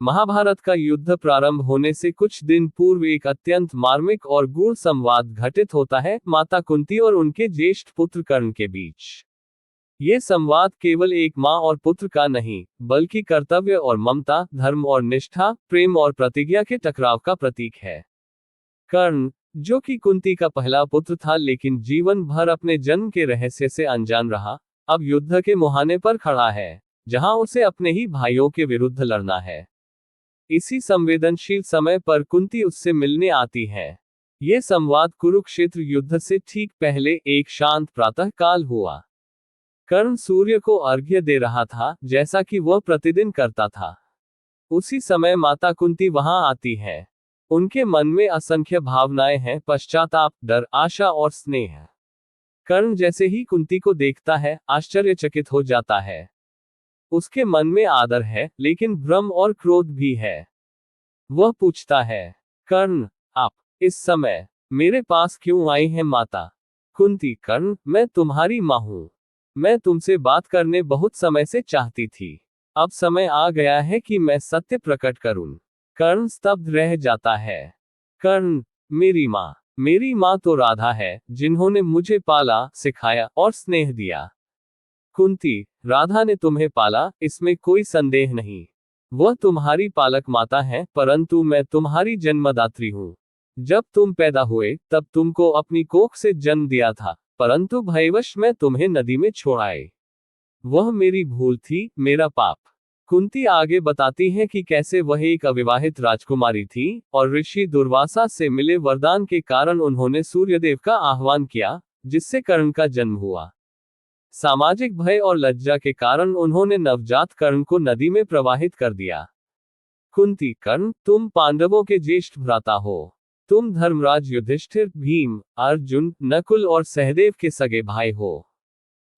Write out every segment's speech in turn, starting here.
महाभारत का युद्ध प्रारंभ होने से कुछ दिन पूर्व एक अत्यंत मार्मिक और गूढ़ संवाद घटित होता है माता कुंती और उनके ज्येष्ठ पुत्र कर्ण के बीच। ये संवाद केवल एक माँ और पुत्र का नहीं, बल्कि कर्तव्य और ममता, धर्म और निष्ठा, प्रेम और प्रतिज्ञा के टकराव का प्रतीक है। कर्ण, जो कि कुंती का पहला पुत्र था लेकिन जीवन भर अपने जन्म के रहस्य से अनजान रहा, अब युद्ध के मुहाने पर खड़ा है, जहां उसे अपने ही भाइयों के विरुद्ध लड़ना है। इसी संवेदनशील समय पर कुंती उससे मिलने आती है। यह संवाद कुरुक्षेत्र युद्ध से ठीक पहले एक शांत प्रातः काल हुआ। कर्ण सूर्य को अर्घ्य दे रहा था, जैसा कि वह प्रतिदिन करता था। उसी समय माता कुंती वहां आती है। उनके मन में असंख्य भावनाएं हैं, पश्चाताप, डर, आशा और स्नेह। कर्ण जैसे ही कुंती को देखता है, आश्चर्यचकित हो जाता है। उसके मन में आदर है, लेकिन भ्रम और क्रोध भी है। वह पूछता है, कर्ण, आप इस समय मेरे पास क्यों आई हैं माता? कुंती, कर्ण, मैं तुम्हारी माँ हूं। मैं तुमसे बात करने बहुत समय से चाहती थी। अब समय आ गया है कि मैं सत्य प्रकट करूं। कर्ण स्तब्ध रह जाता है। कर्ण, मेरी माँ तो राधा है, जिन्होंने मुझे पाला, सिखाया और स्नेह दिया। कुंती, राधा ने तुम्हें पाला, इसमें कोई संदेह नहीं। वह तुम्हारी पालक माता है, परंतु मैं तुम्हारी जन्मदात्री हूँ। जब तुम पैदा हुए, तब तुमको अपनी कोख से जन्म दिया था, परंतु भयवश मैं तुम्हें नदी में छोड़ आई। वह मेरी भूल थी, मेरा पाप। कुंती आगे बताती है कि कैसे वह एक अविवाहित राजकुमारी थी, और ऋषि दुर्वासा से मिले वरदान के कारण उन्होंने सूर्यदेव का आह्वान किया, जिससे कर्ण का जन्म हुआ। सामाजिक भय और लज्जा के कारण उन्होंने नवजात कर्ण को नदी में प्रवाहित कर दिया। कुंती, कर्ण, तुम पांडवों के ज्येष्ठ भ्राता हो। तुम धर्मराज युधिष्ठिर, भीम, अर्जुन, नकुल और सहदेव के सगे भाई हो।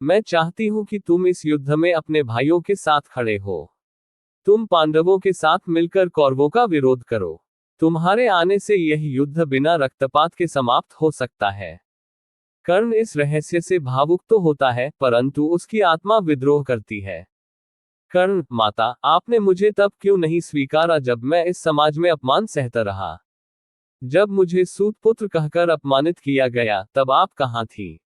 मैं चाहती हूं कि तुम इस युद्ध में अपने भाइयों के साथ खड़े हो। तुम पांडवों के साथ मिलकर कौरवों का विरोध करो। तुम्हारे आने से यह युद्ध बिना रक्तपात के समाप्त हो सकता है। कर्ण इस रहस्य से भावुक तो होता है, परंतु उसकी आत्मा विद्रोह करती है। कर्ण, माता, आपने मुझे तब क्यों नहीं स्वीकारा जब मैं इस समाज में अपमान सहता रहा? जब मुझे सूत पुत्र कहकर अपमानित किया गया, तब आप कहाँ थी?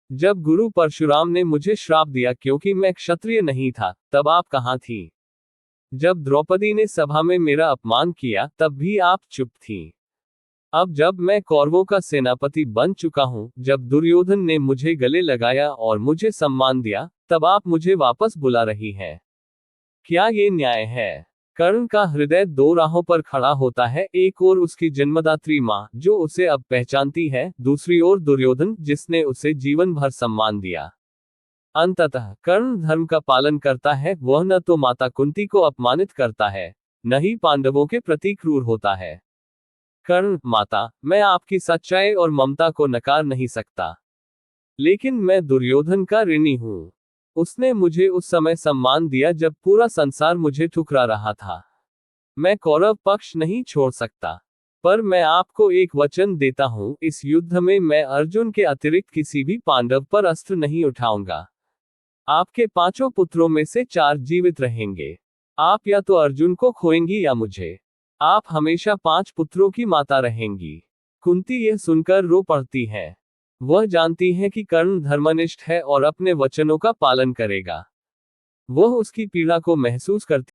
जब गुरु परशुराम ने मुझे श्राप दिया क्योंकि मैं क्षत्रिय नहीं था, तब आप कहाँ थी? जब द्रौपदी ने सभा में मेरा अपमान किया, तब भी आप चुप थी। अब जब मैं कौरवों का सेनापति बन चुका हूं, जब दुर्योधन ने मुझे गले लगाया और मुझे सम्मान दिया, तब आप मुझे वापस बुला रही हैं। क्या ये न्याय है? कर्ण का हृदय दो राहों पर खड़ा होता है, एक ओर उसकी जन्मदात्री माँ, जो उसे अब पहचानती है, दूसरी ओर दुर्योधन, जिसने उसे जीवन भर सम्मान दिया। अंततः कर्ण धर्म का पालन करता है, वह न तो माता कुंती को अपमानित करता है, न ही पांडवों के प्रति क्रूर होता है। कर्ण, माता, मैं आपकी सच्चाई और ममता को नकार नहीं सकता, लेकिन मैं दुर्योधन का ऋणी हूं। उसने मुझे उस समय सम्मान दिया जब पूरा संसार मुझे ठुकरा रहा था। मैं कौरव पक्ष नहीं छोड़ सकता, पर मैं आपको एक वचन देता हूं, इस युद्ध में मैं अर्जुन के अतिरिक्त किसी भी पांडव पर अस्त्र नहीं उठाऊंगा। आपके पांचों पुत्रों में से 4 जीवित रहेंगे। आप या तो अर्जुन को खोएंगी या मुझे। आप हमेशा 5 पुत्रों की माता रहेंगी। कुंती यह सुनकर रो पड़ती है। वह जानती है कि कर्ण धर्मनिष्ठ है और अपने वचनों का पालन करेगा। वह उसकी पीड़ा को महसूस करती